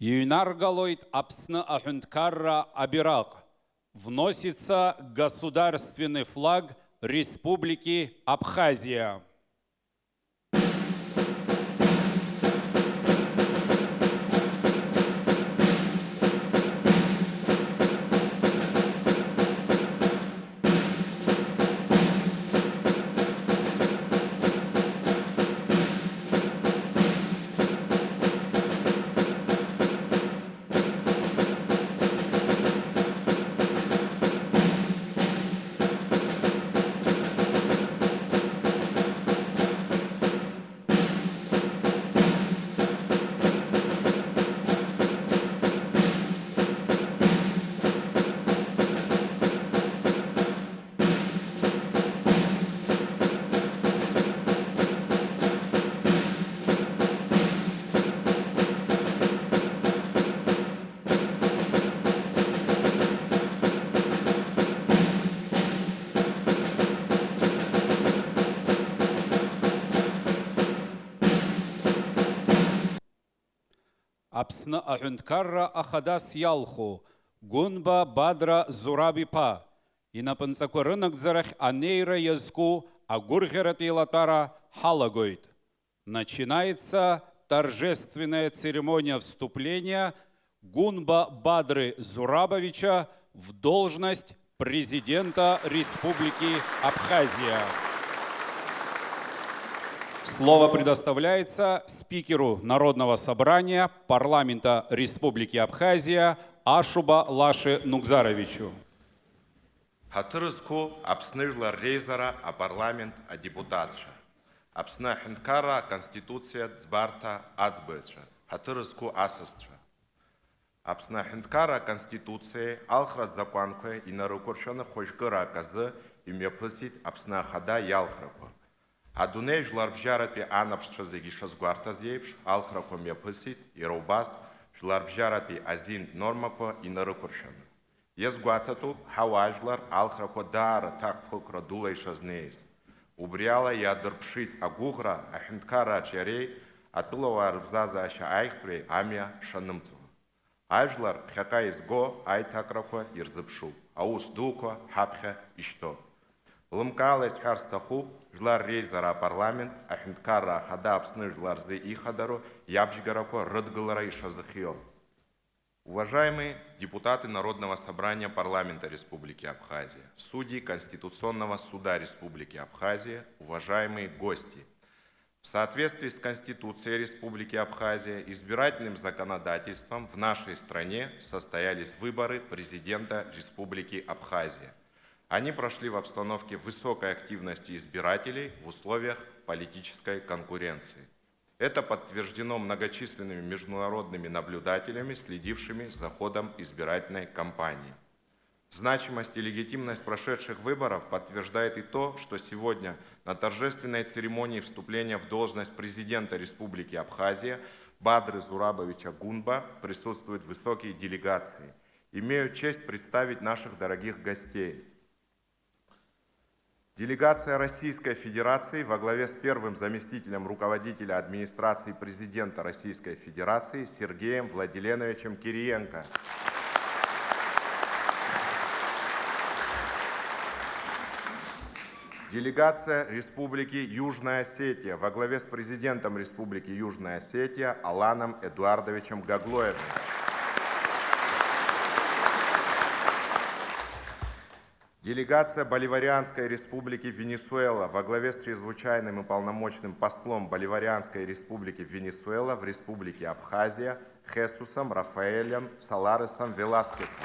Юнаргалойт Апсны Ахюнткарра Абирак. Вносится государственный флаг Республики Абхазия. Апсны Ахюнткарра Ахадас Ялху, Гунба Бадра Зурабипа, Инапынцаква рынокзарахь анейра язку агургерати латара халагойт. Начинается торжественная церемония вступления Гунба Бадры Зурабовича в должность президента Республики Абхазия. Слово предоставляется спикеру Народного собрания парламента Республики Абхазия Ашуба Лаше Нугзаровичу. Хатырызку Апснырла Рейзара а парламент а депутатша. Апсна Хинкара Конституция Цбарта Ацбэсша. Хатырызку Асыстша. Апсна Хинкара Конституция Алхра Закуанкwe и нарукоршана Хошгыра Казы и Мепысит Апсна Хада Ялхраква. Адуней жларбжарапи анапшча зеги шазгуартаз ейпш, алхраква мепысит и роубас жларбжарапи азин нормаква и нарукоршана. Езгуатату хаважлар алхраква дара так пхукра дулай шазнеис. Убриала ядырпшит агугра ахинткара чарей, атулава арбзаза аша айхпре амия шанымцова. Ажлар хяка изго айтакраква ирзыпшу, аус дуква хапха ишто. Лымкалес харстаху жлар рейзара парламент, ахинткара хада апсны жларзы ихадару, ябжгарако рыдгалара и шазахио. Уважаемые депутаты Народного собрания парламента Республики Абхазия, судьи Конституционного суда Республики Абхазия, уважаемые гости. В соответствии с Конституцией Республики Абхазия, избирательным законодательством в нашей стране состоялись выборы президента Республики Абхазия. Они прошли в обстановке высокой активности избирателей в условиях политической конкуренции. Это подтверждено многочисленными международными наблюдателями, следившими за ходом избирательной кампании. Значимость и легитимность прошедших выборов подтверждает и то, что сегодня на торжественной церемонии вступления в должность президента Республики Абхазия Бадры Зурабовича Гунба присутствуют высокие делегации. Имею честь представить наших дорогих гостей. Делегация Российской Федерации во главе с первым заместителем руководителя администрации президента Российской Федерации Сергеем Владиленовичем Кириенко. Делегация Республики Южная Осетия во главе с президентом Республики Южная Осетия Аланом Эдуардовичем Гаглоевым. Делегация Боливарианской Республики Венесуэла во главе с чрезвычайным и полномочным послом Боливарианской Республики Венесуэла в Республике Абхазия Хесусом Рафаэлем Саларесом Веласкесом.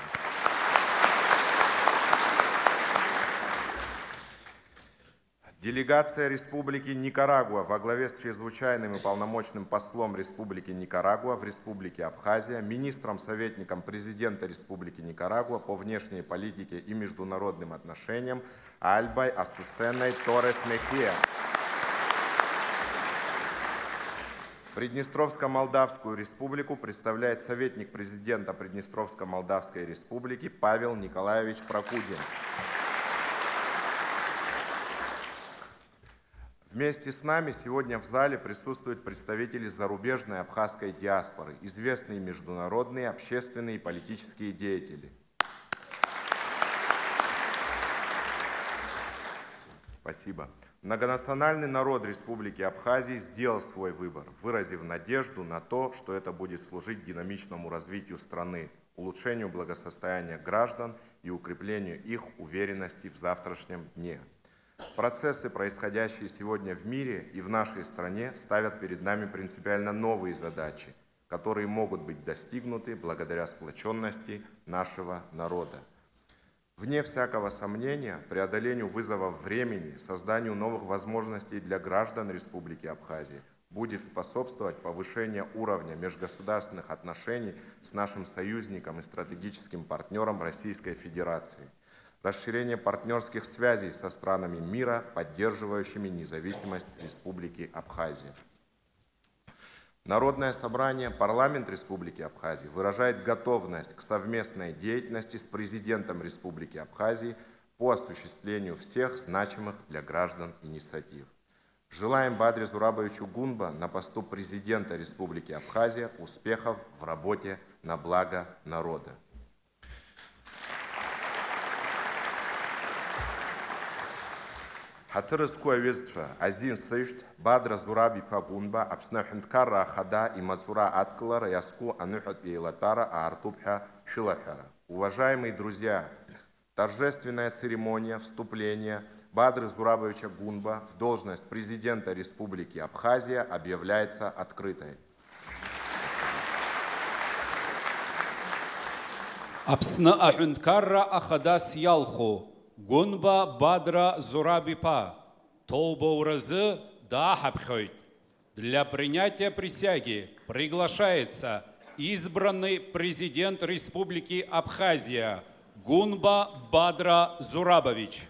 Делегация Республики Никарагуа во главе с чрезвычайным и полномочным послом Республики Никарагуа в Республике Абхазия, министром-советником президента Республики Никарагуа по внешней политике и международным отношениям Альбой Асусеной Торрес Мехия. Приднестровско-Молдавскую республику представляет советник президента Приднестровско-Молдавской республики Павел Николаевич Прокудин. Вместе с нами сегодня в зале присутствуют представители зарубежной абхазской диаспоры, известные международные общественные и политические деятели. Спасибо. Многонациональный народ Республики Абхазия сделал свой выбор, выразив надежду на то, что это будет служить динамичному развитию страны, улучшению благосостояния граждан и укреплению их уверенности в завтрашнем дне. Процессы, происходящие сегодня в мире и в нашей стране, ставят перед нами принципиально новые задачи, которые могут быть достигнуты благодаря сплоченности нашего народа. Вне всякого сомнения, преодолению вызовов времени, созданию новых возможностей для граждан Республики Абхазия будет способствовать повышению уровня межгосударственных отношений с нашим союзником и стратегическим партнером Российской Федерации, расширение партнерских связей со странами мира, поддерживающими независимость Республики Абхазия. Народное собрание, парламент Республики Абхазия выражает готовность к совместной деятельности с президентом Республики Абхазии по осуществлению всех значимых для граждан инициатив. Желаем Бадре Зурабовичу Гунба на посту президента Республики Абхазия успехов в работе на благо народа. Хатырыску әуезді Азин Сышт, Бадра Зураби Пагунба, Апснахинткара Хада и Мацура Аткалара, Яску Анухат Бейлатара, Артупха Шилахара. Уважаемые друзья, торжественная церемония вступления Бадры Зурабовича Гунба в должность президента Республики Абхазия объявляется открытой. Апсна Ахюнткара Ахадас Ялху. Гунба Бадра Зурабипа. Толба уразы да хабхойт. Для принятия присяги приглашается избранный президент Республики Абхазия Гунба Бадра Зурабович.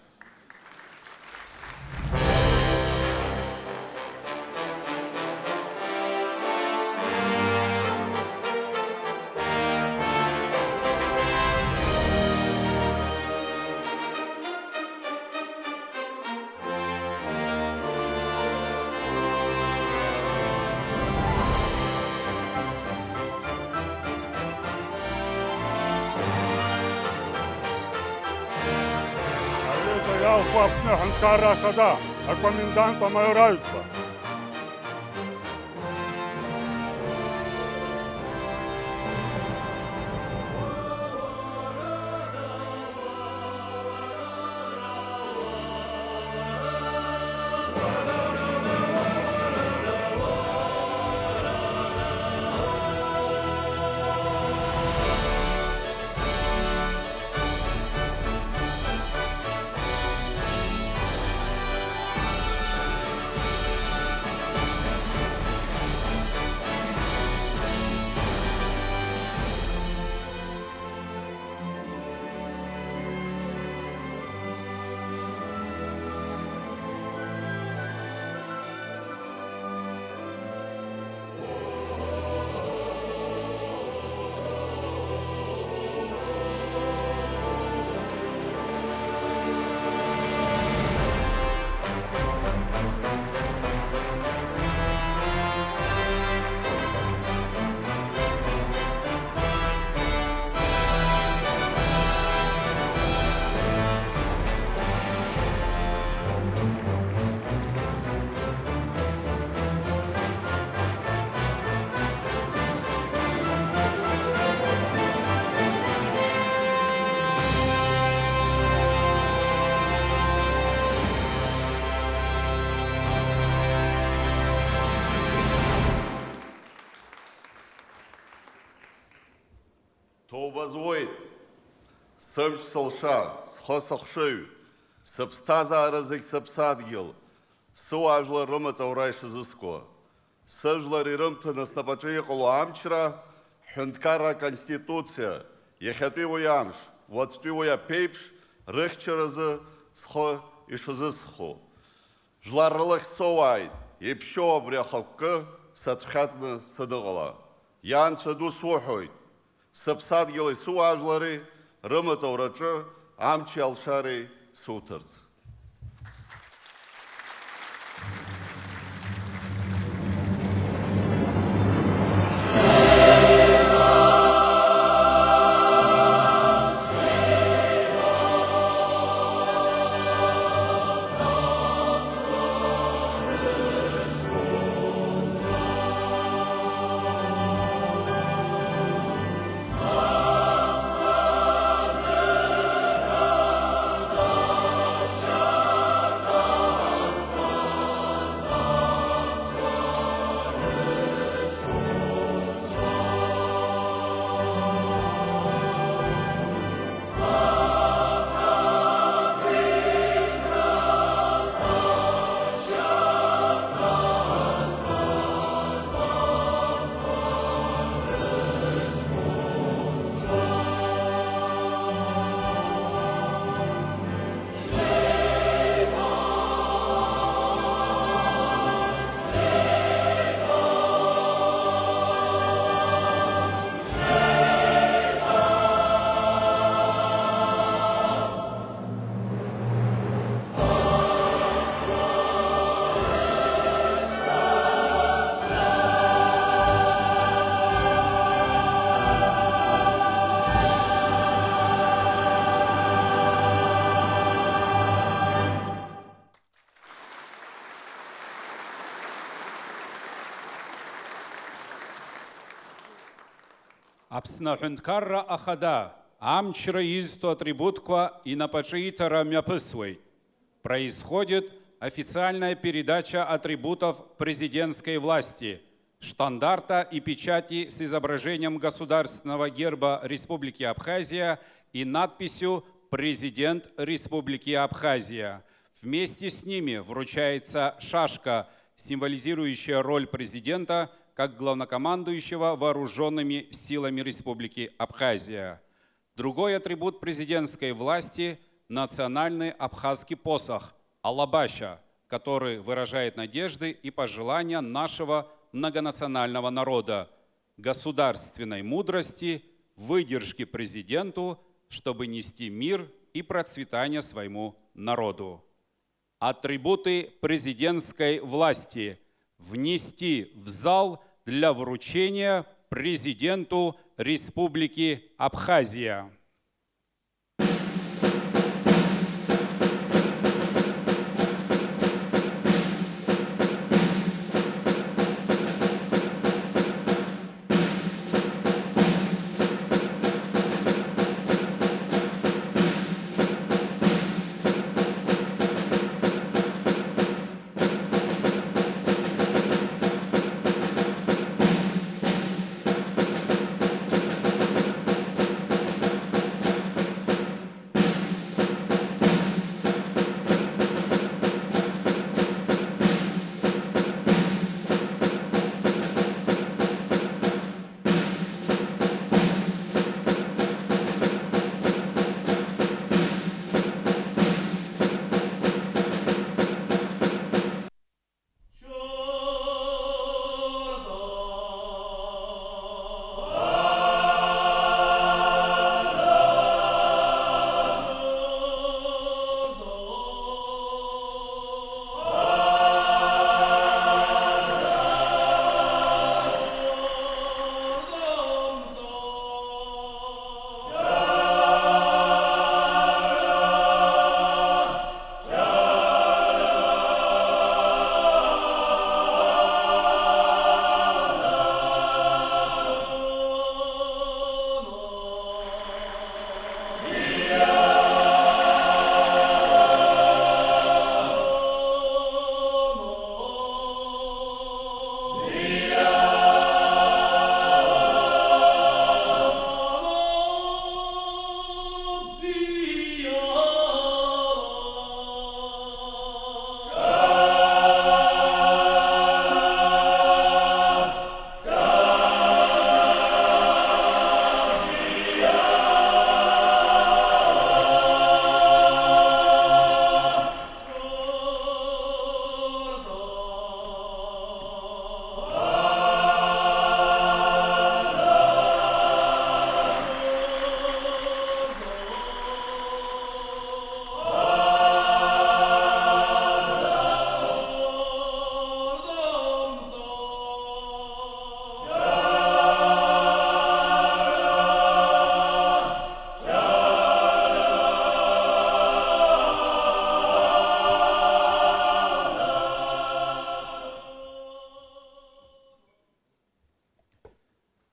Ялху Апснахинткара Хада, а коменданта майоральства. Тобазвоит, сымш сылша, схосықшыу, сыпстаза арызык сыпсадгил, суажлы рымыц аурайшы зыско. Сыжлар ирымты настапачы қолу амчра, Хюнткара Конституция, ехетпи уямш, ватспи уя пейпш, рыхчырызы схо ишызысхо. Жларылық соуайд, епшо обряхавкы сатхатны сыдығыла. Ян сыду сухойд. Сыпсадгилы суажлары, рымыц аурачы, амчи алшары сутырц. Аԥсны аҳәынҭқарра ахада амчра изту атрибутква инапаҿитара мҩаԥысуеит. Происходит официальная передача атрибутов президентской власти, штандарта и печати с изображением государственного герба Республики Абхазия и надписью «Президент Республики Абхазия». Вместе с ними вручается шашка, символизирующая роль президента как главнокомандующего вооруженными силами Республики Абхазия. Другой атрибут президентской власти – национальный абхазский посох «Алабаща», который выражает надежды и пожелания нашего многонационального народа, государственной мудрости, выдержки президенту, чтобы нести мир и процветание своему народу. Атрибуты президентской власти внести в зал для вручения президенту Республики Абхазия.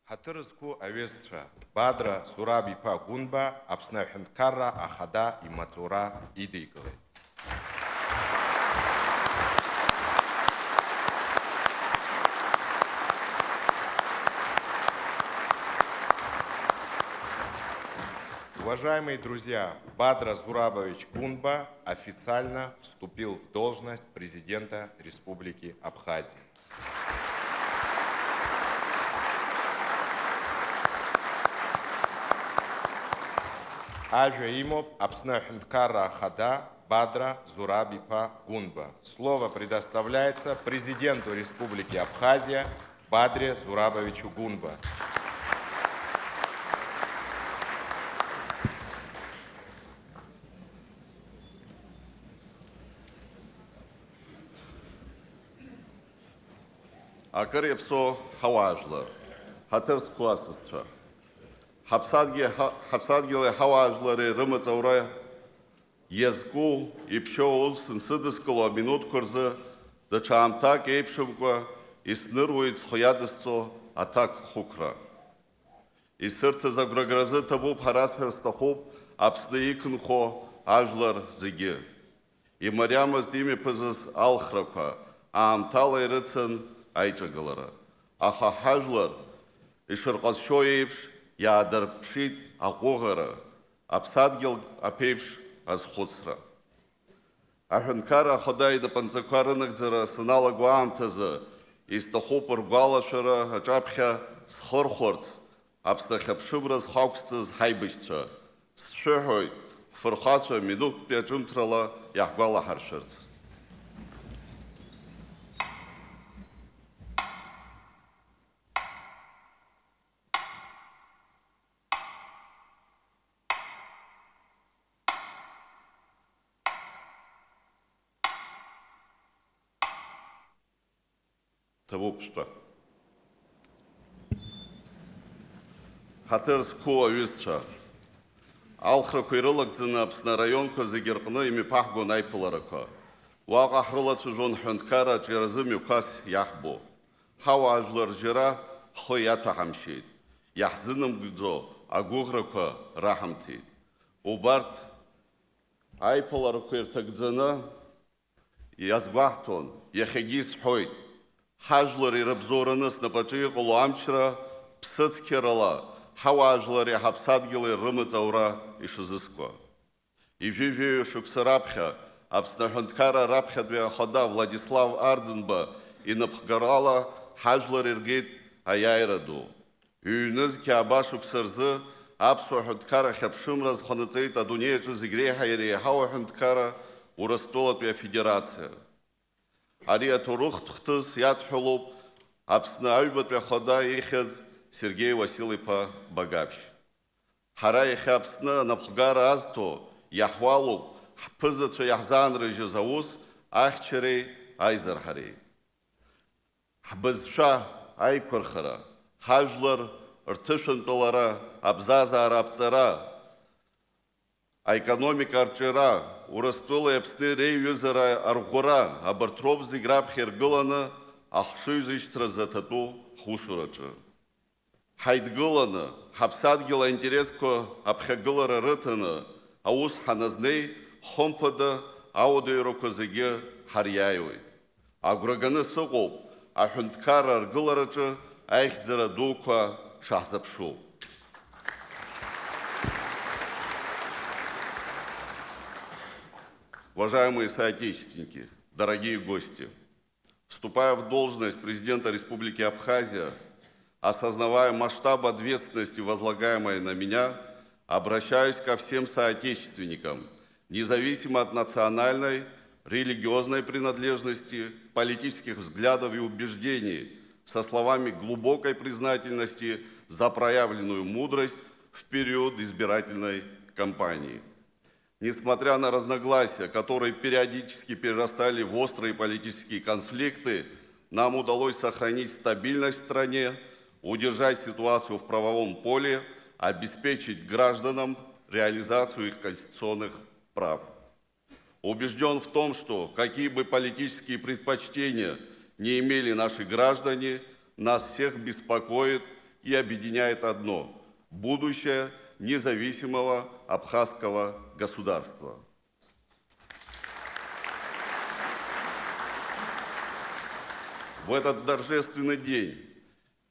Ҳаҭырызқәу аҩызцәа Бадра Зураб-иԥа Гәынба Аԥсны Аҳәынҭқарра ахада имаҵура идикылеит. Уважаемые друзья, Бадра Зурабович Гунба официально вступил в должность президента Республики Абхазия. Ажа имоп Аԥсны Аҳәынҭқарра ахада Бадра Зураб-иԥа Гунба. Слово предоставляется президенту Республики Абхазия Бадре Зурабовичу Гунба. Акыр иаԥсоу ҳауаажәлар, ҳаҭырзқәа асасцәа, ҳаԥсадгьыли ҳауаажәлари рымаҵура иазку иԥшьоу ус нсыдыскыло аминуҭқәа рзы даҽа аамҭак еиԥшымкәа исныруеит схы иадысҵо аҭак хәықәра. Исырҭыз агәрагразы ҭабуп ҳара сҭахуп Аԥсны иқәынхо ажәлар зегьы. Имариамызт имҩаԥызыз алхрақәа, аамҭала ирыцын аиҿагылара. Аха ҳажәлар ишырҟазшьо еиԥш иаадырԥшит аҟәыӷара, аԥсадгьыл аԥеиԥш азхәыцра. Аҳәынҭқарра Ахада инапынҵақәа рынагӡара саналаго аамҭазы исҭахуп ргәалашәара аҿаԥхьа схырхәарц Аԥсны ахьыԥшымра зхақәсҵаз ҳаибашьцәа. Сшәыҳәоит ҳфырхацәа минуттәи аҿымҭрала иаҳгәалаҳаршәарц. Ҭабуп шәтәа. Ҳаҭыр зқәу аҩызцәа, алхрақәа ирылагӡаны Аԥсны араионқәа зегьы рҟны имҩаԥаҳгон аиԥыларақәа. Уаҟа ҳрылацәажәон ҳҳәынҭқарра аҿиаразы мҩақәас иаҳбо. Ҳауаажәлар џьара ҳхы иаҭәаҳамшьеит, иаҳзынамыгӡо агәыӷрақәа раҳамҭеит. Убарҭ аиԥыларақәа ирҭагӡаны иазгәаҳҭон, иахьагьы исҳәоит, ҳажәлар ирыбзоураны снапаҿы иҟало амчра ԥсыцқьарала ҳауаажәлари ҳаԥсадгьыли рымаҵ-аура ишазыскуа. Ижәижәаҩ шықәса раԥхьа Аԥсны аҳәынҭқарра раԥхьатәи ахада Владислав Арӡынба инапхгарала ҳажәлар иргеит аиааира ду. Ҩ-ныз қьааба шықәса рзы Аԥсуа аҳәынҭқарра ахьыԥшымра зханаҵеит адунеи аҿы зегь реиҳа иреиҳау аҳәынҭқарра Урыстәылатәи афедерациа. Ари аҭоурыхтә хҭыс иадҳәалоуп Аԥсны аҩбатәи ахада ихьыз Сергеи Васил-иԥа Багаԥшь. Ҳара иахьа Аԥсны анапхгара азҭо иаҳуалуп ҳԥызацәа иаҳзаанрыжьыз аус ахьчареи аизарҳареи. Ҳбызшәа аиқәырхара, ҳажәлар рҭышәантәалара, абзазаара аԥҵара, аекономика арҿиара, Урыстәылеи Аԥсни реиҩызара арӷәӷәара, абарҭ роуп зегь раԥхьа иргыланы ахшыҩзышьҭра заҭатәу ҳусураҿы. Ҳаидгыланы, ҳаԥсадгьыл аинтересқәа аԥхьагылара рыҭаны, аус ҳаназнеи, хымԥада ауадаҩрақәа зегьы ҳариааиуеит. Агәра ганы сыҟоуп аҳәынҭқарра аргылараҿы аихьӡара дуқәа шаҳзыԥшу. Уважаемые соотечественники, дорогие гости, вступая в должность президента Республики Абхазия, осознавая масштаб ответственности, возлагаемой на меня, обращаюсь ко всем соотечественникам, независимо от национальной, религиозной принадлежности, политических взглядов и убеждений, со словами глубокой признательности за проявленную мудрость в период избирательной кампании. Несмотря на разногласия, которые периодически перерастали в острые политические конфликты, нам удалось сохранить стабильность в стране, удержать ситуацию в правовом поле, обеспечить гражданам реализацию их конституционных прав. Убежден в том, что какие бы политические предпочтения не имели наши граждане, нас всех беспокоит и объединяет одно – будущее независимого абхазского государства. В этот торжественный день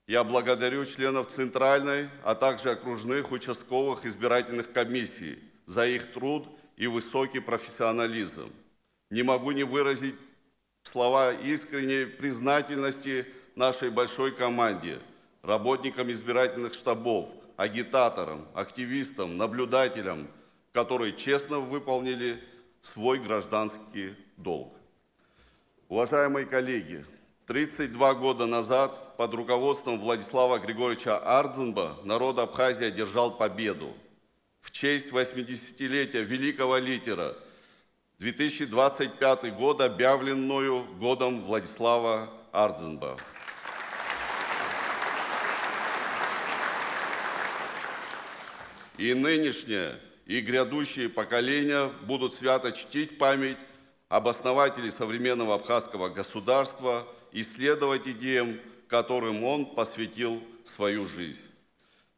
я благодарю членов Центральной, а также окружных участковых избирательных комиссий за их труд и высокий профессионализм. Не могу не выразить слова искренней признательности нашей большой команде, работникам избирательных штабов, агитаторам, активистам, наблюдателям, которые честно выполнили свой гражданский долг. Уважаемые коллеги, 32 года назад под руководством Владислава Григорьевича Арӡынба народ Абхазии одержал победу. В честь 80-летия великого лидера 2025 год объявлен мною годом Владислава Арӡынба. И нынешнее, и грядущие поколения будут свято чтить память об основателе современного абхазского государства и следовать идеям, которым он посвятил свою жизнь.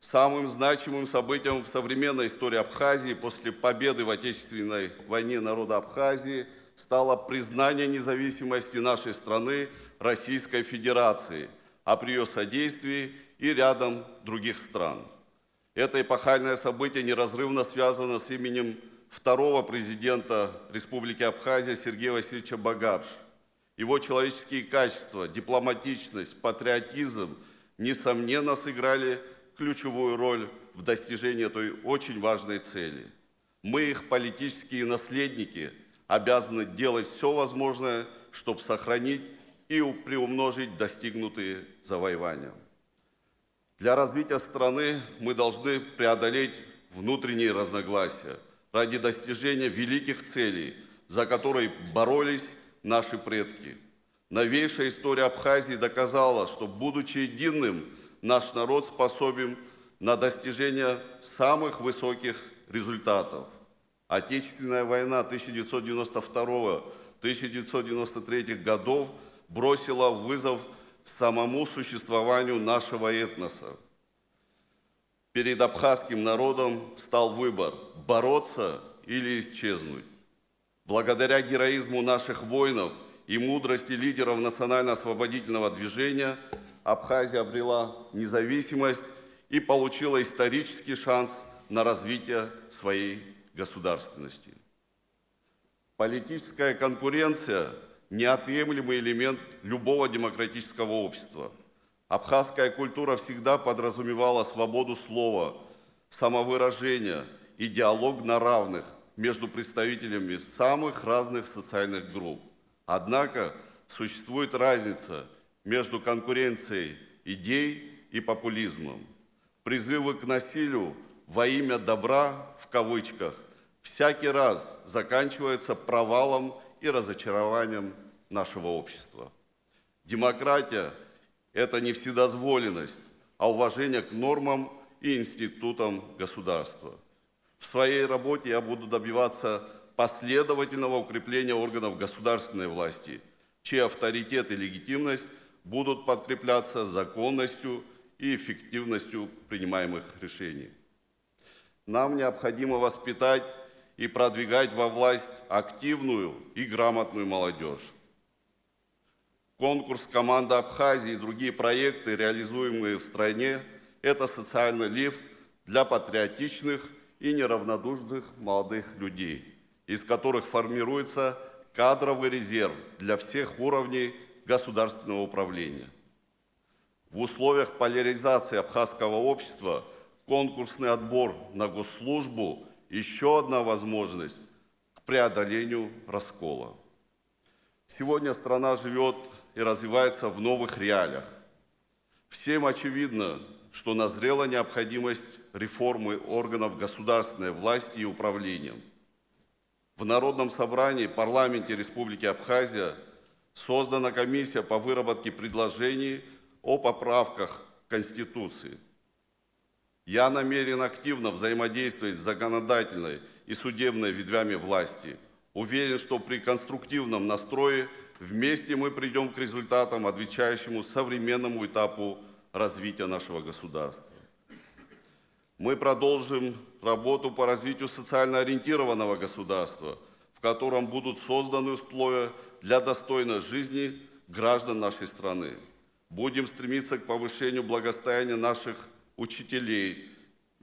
Самым значимым событием в современной истории Абхазии после победы в Отечественной войне народа Абхазии стало признание независимости нашей страны Российской Федерации, а при ее содействии и рядом других стран. Это эпохальное событие неразрывно связано с именем второго президента Республики Абхазия Сергея Васильевича Багапши. Его человеческие качества, дипломатичность, патриотизм, несомненно, сыграли ключевую роль в достижении этой очень важной цели. Мы, их политические наследники, обязаны делать все возможное, чтобы сохранить и приумножить достигнутые завоевания. Для развития страны мы должны преодолеть внутренние разногласия ради достижения великих целей, за которые боролись наши предки. Новейшая история Абхазии доказала, что, будучи единым, наш народ способен на достижение самых высоких результатов. Отечественная война 1992-1993 годов бросила вызов самому существованию нашего этноса. Перед абхазским народом стал выбор – бороться или исчезнуть. Благодаря героизму наших воинов и мудрости лидеров национально-освободительного движения Абхазия обрела независимость и получила исторический шанс на развитие своей государственности. Политическая конкуренция – неотъемлемый элемент любого демократического общества. Абхазская культура всегда подразумевала свободу слова, самовыражения и диалог на равных между представителями самых разных социальных групп. Однако существует разница между конкуренцией идей и популизмом. Призывы к насилию во имя добра, в кавычках, всякий раз заканчиваются провалом и разочарованием нашего общества. Демократия – это не вседозволенность, а уважение к нормам и институтам государства. В своей работе я буду добиваться последовательного укрепления органов государственной власти, чей авторитет и легитимность будут подкрепляться законностью и эффективностью принимаемых решений. Нам необходимо воспитать и продвигать во власть активную и грамотную молодежь. Конкурс «Команда Абхазии» и другие проекты, реализуемые в стране, это социальный лифт для патриотичных и неравнодушных молодых людей, из которых формируется кадровый резерв для всех уровней государственного управления. В условиях поляризации абхазского общества конкурсный отбор на госслужбу – еще одна возможность к преодолению раскола. Сегодня страна живет и развивается в новых реалиях. Всем очевидно, что назрела необходимость реформы органов государственной власти и управления. В Народном собрании парламенте Республики Абхазия создана комиссия по выработке предложений о поправках к Конституции. Я намерен активно взаимодействовать с законодательной и судебной ветвями власти. Уверен, что при конструктивном настрое вместе мы придем к результатам, отвечающему современному этапу развития нашего государства. Мы продолжим работу по развитию социально ориентированного государства, в котором будут созданы условия для достойной жизни граждан нашей страны. Будем стремиться к повышению благосостояния наших учителей,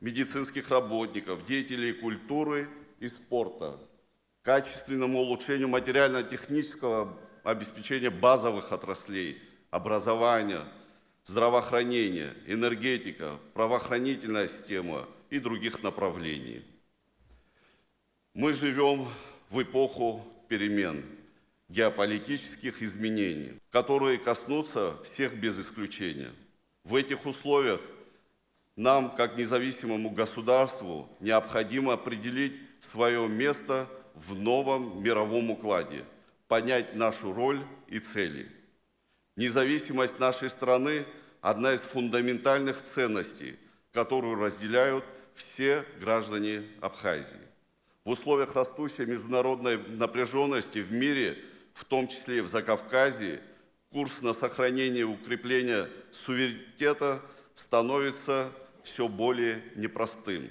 медицинских работников, деятелей культуры и спорта, качественному улучшению материально-технического обеспечения базовых отраслей, образования, здравоохранения, энергетика, правоохранительная система и других направлений. Мы живем в эпоху перемен, геополитических изменений, которые коснутся всех без исключения. В этих условиях нам, как независимому государству, необходимо определить свое место в новом мировом укладе, понять нашу роль и цели. Независимость нашей страны – одна из фундаментальных ценностей, которую разделяют все граждане Абхазии. В условиях растущей международной напряженности в мире, в том числе и в Закавказье, курс на сохранение и укрепление суверенитета становится все более непростым.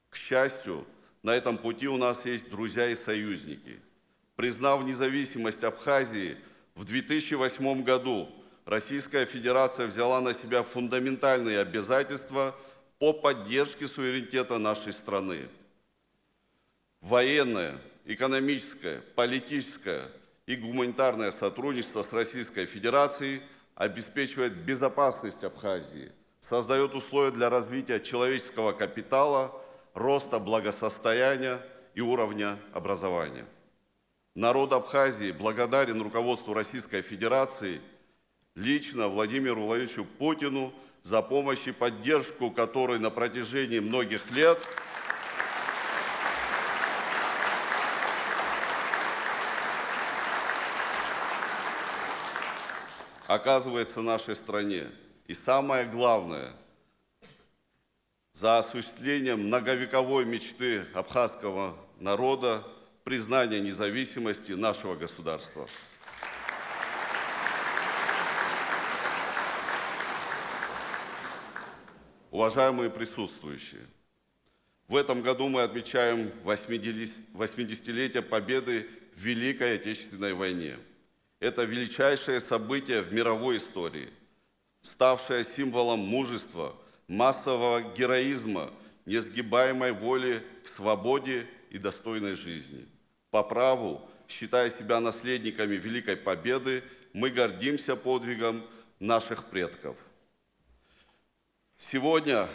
К счастью, на этом пути у нас есть друзья и союзники. Признав независимость Абхазии, в 2008 году Российская Федерация взяла на себя фундаментальные обязательства по поддержке суверенитета нашей страны. Военное, экономическое, политическое и гуманитарное сотрудничество с Российской Федерацией обеспечивает безопасность Абхазии, создает условия для развития человеческого капитала, роста благосостояния и уровня образования. Народ Абхазии благодарен руководству Российской Федерации, лично Владимиру Владимировичу Путину за помощь и поддержку, которой на протяжении многих лет оказывается нашей стране. И самое главное, за осуществлением многовековой мечты абхазского народа признания независимости нашего государства. Уважаемые присутствующие, в этом году мы отмечаем 80-летие победы в Великой Отечественной войне. Это величайшее событие в мировой истории, ставшее символом мужества, массового героизма, несгибаемой воли к свободе и достойной жизни. По праву, считая себя наследниками Великой Победы, мы гордимся подвигом наших предков. Сегодня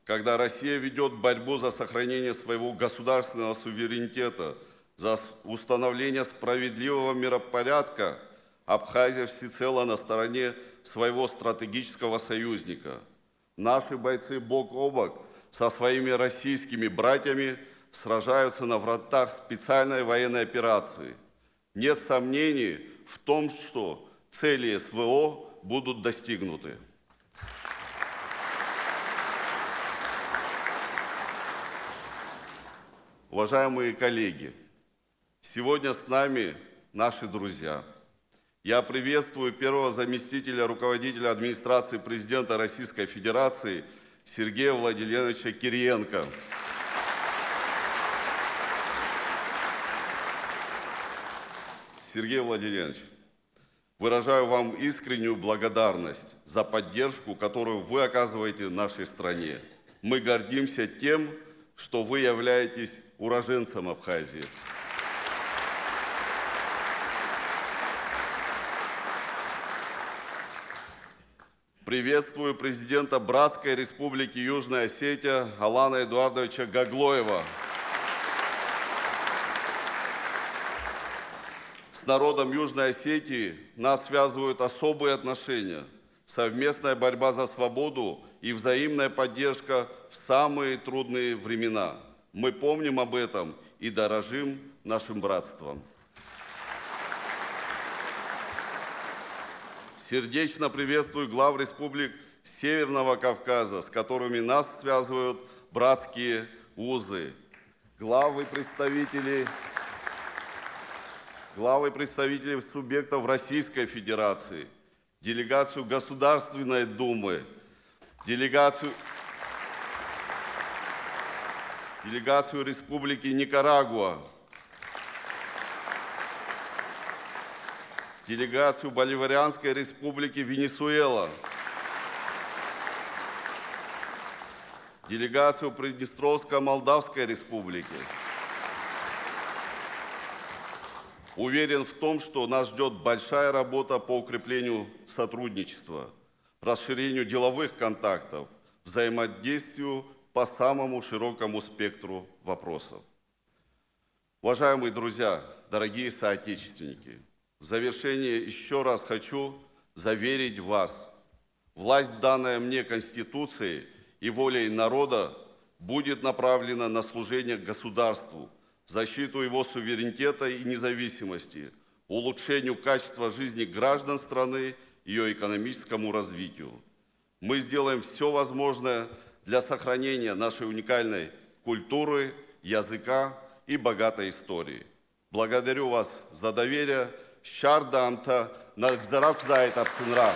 когда Россия ведет борьбу за сохранение своего государственного суверенитета, за установление справедливого миропорядка, Абхазия всецело на стороне своего стратегического союзника. Наши бойцы бок о бок со своими российскими братьями сражаются на фронтах специальной военной операции. Нет сомнений в том, что цели СВО будут достигнуты. Уважаемые коллеги, сегодня с нами наши друзья. Я приветствую первого заместителя руководителя администрации президента Российской Федерации Сергея Владимировича Кириенко. Сергей Владимирович, выражаю вам искреннюю благодарность за поддержку, которую вы оказываете нашей стране. Мы гордимся тем, что вы являетесь уроженцем Абхазии. Приветствую президента Братской Республики Южная Осетия Алана Эдуардовича Гаглоева. С народом Южной Осетии нас связывают особые отношения, совместная борьба за свободу и взаимная поддержка в самые трудные времена. Мы помним об этом и дорожим нашим братством. Сердечно приветствую глав республик Северного Кавказа, с которыми нас связывают братские узы. Главы представителей субъектов Российской Федерации, делегацию Государственной Думы, делегацию Республики Никарагуа, делегацию Боливарианской Республики Венесуэла, делегацию Приднестровско-Молдавской Республики. Уверен в том, что нас ждет большая работа по укреплению сотрудничества, расширению деловых контактов, взаимодействию по самому широкому спектру вопросов. Уважаемые друзья, дорогие соотечественники, в завершение еще раз хочу заверить вас, власть, данная мне Конституцией и волей народа, будет направлена на служение государству, защиту его суверенитета и независимости, улучшению качества жизни граждан страны, ее экономическому развитию. Мы сделаем все возможное для сохранения нашей уникальной культуры, языка и богатой истории. Благодарю вас за доверие. Щардамта нагзарав зайт апсынра.